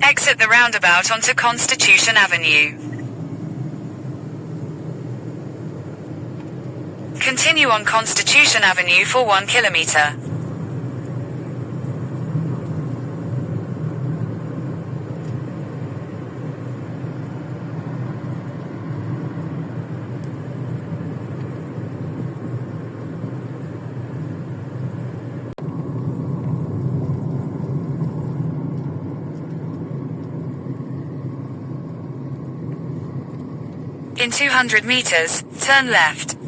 Exit the roundabout onto Constitution Avenue. Continue on Constitution Avenue for 1 kilometer. In 200 meters, turn left.